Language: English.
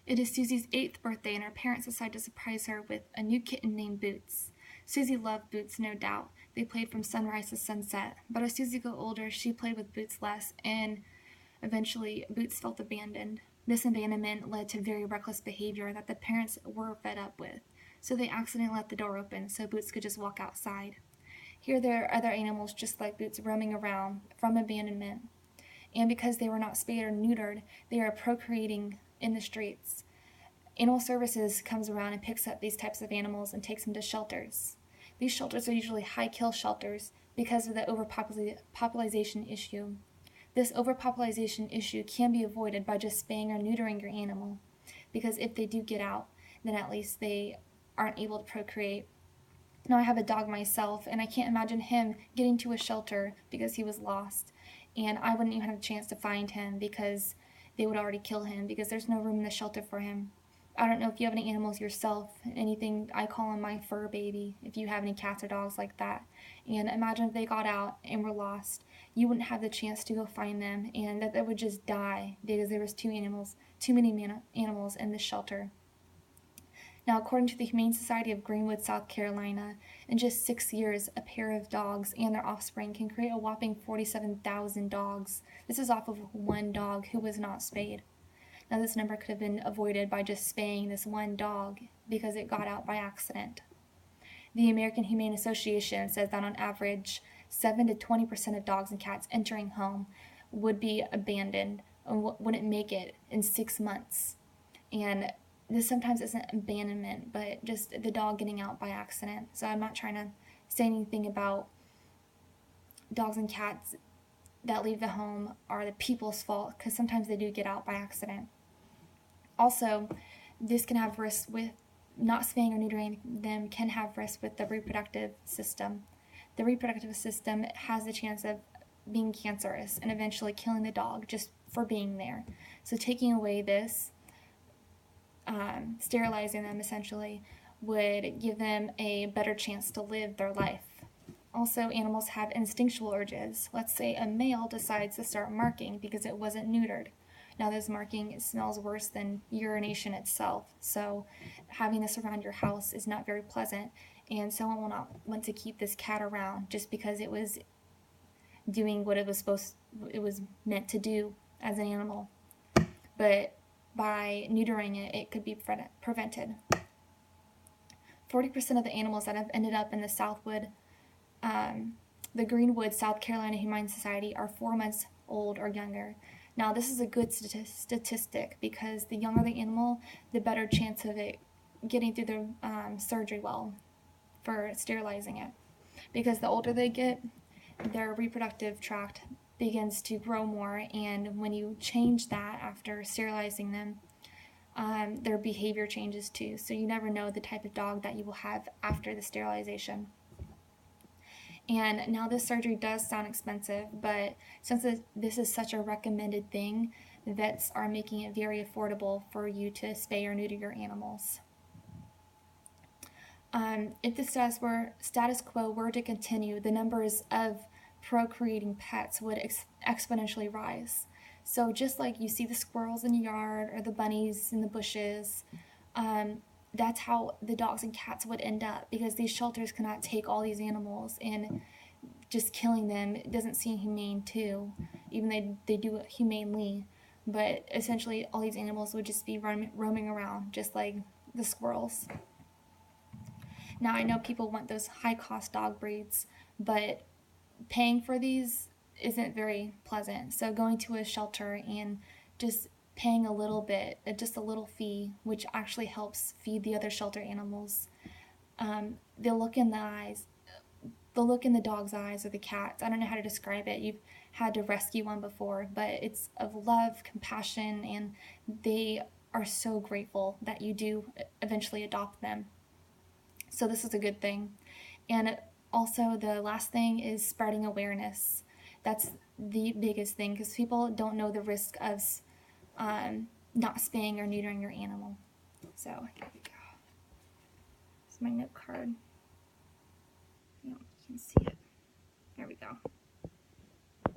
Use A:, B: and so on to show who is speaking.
A: It is Susie's 8th birthday, and her parents decide to surprise her with a new kitten named Boots. Susie loved Boots, no doubt. They played from sunrise to sunset. But as Susie got older, she played with Boots less, and eventually Boots felt abandoned. This abandonment led to very reckless behavior that the parents were fed up with. So they accidentally let the door open so Boots could just walk outside. Here there are other animals just like Boots roaming around from abandonment. And because they were not spayed or neutered, they are procreating in the streets. Animal Services comes around and picks up these types of animals and takes them to shelters. These shelters are usually high-kill shelters because of the overpopulation issue. This overpopulation issue can be avoided by just spaying or neutering your animal, because if they do get out, then at least they aren't able to procreate. Now, I have a dog myself, and I can't imagine him getting to a shelter because he was lost, and I wouldn't even have a chance to find him because they would already kill him because there's no room in the shelter for him. I don't know if you have any animals yourself, anything, I call him my fur baby, if you have any cats or dogs like that. And imagine if they got out and were lost. You wouldn't have the chance to go find them, and that they would just die because there was too many animals in the shelter. Now, according to the Humane Society of Greenwood, South Carolina, in just 6 years, a pair of dogs and their offspring can create a whopping 47,000 dogs. This is off of one dog who was not spayed. Now, this number could have been avoided by just spaying this one dog because it got out by accident. The American Humane Association says that on average, 7 to 20% of dogs and cats entering home would be abandoned and wouldn't make it in 6 months. And this sometimes isn't abandonment, but just the dog getting out by accident. So I'm not trying to say anything about dogs and cats that leave the home are the people's fault, because sometimes they do get out by accident. Also, this can have risks with not spaying or neutering them, can have risks with the reproductive system. The reproductive system has the chance of being cancerous and eventually killing the dog just for being there. So taking away this, sterilizing them essentially, would give them a better chance to live their life. Also, animals have instinctual urges. Let's say a male decides to start marking because it wasn't neutered. Now, this marking smells worse than urination itself, so having this around your house is not very pleasant, and someone will not want to keep this cat around just because it was doing what it was meant to do as an animal. But by neutering it, it could be prevented. 40% of the animals that have ended up in the Greenwood, South Carolina Humane Society are 4 months old or younger. Now, this is a good statistic because the younger the animal, the better chance of it getting through the surgery well for sterilizing it. Because the older they get, their reproductive tract begins to grow more, and when you change that after sterilizing them, their behavior changes too. So you never know the type of dog that you will have after the sterilization. And now this surgery does sound expensive, but since this is such a recommended thing, vets are making it very affordable for you to spay or neuter your animals. If the status quo were to continue, the numbers of procreating pets would exponentially rise. So just like you see the squirrels in the yard or the bunnies in the bushes, that's how the dogs and cats would end up, because these shelters cannot take all these animals, and just killing them doesn't seem humane too, even they do it humanely. But essentially all these animals would just be roaming around just like the squirrels. Now, I know people want those high-cost dog breeds, but paying for these isn't very pleasant. So going to a shelter and just paying a little bit, just a little fee, which actually helps feed the other shelter animals. The look in the dog's eyes or the cat's, I don't know how to describe it. You've had to rescue one before, but it's of love, compassion, and they are so grateful that you do eventually adopt them. So this is a good thing. And also, the last thing is spreading awareness. That's the biggest thing, because people don't know the risk of not spaying or neutering your animal. So here we go. It's my note card. You can see it. There we go.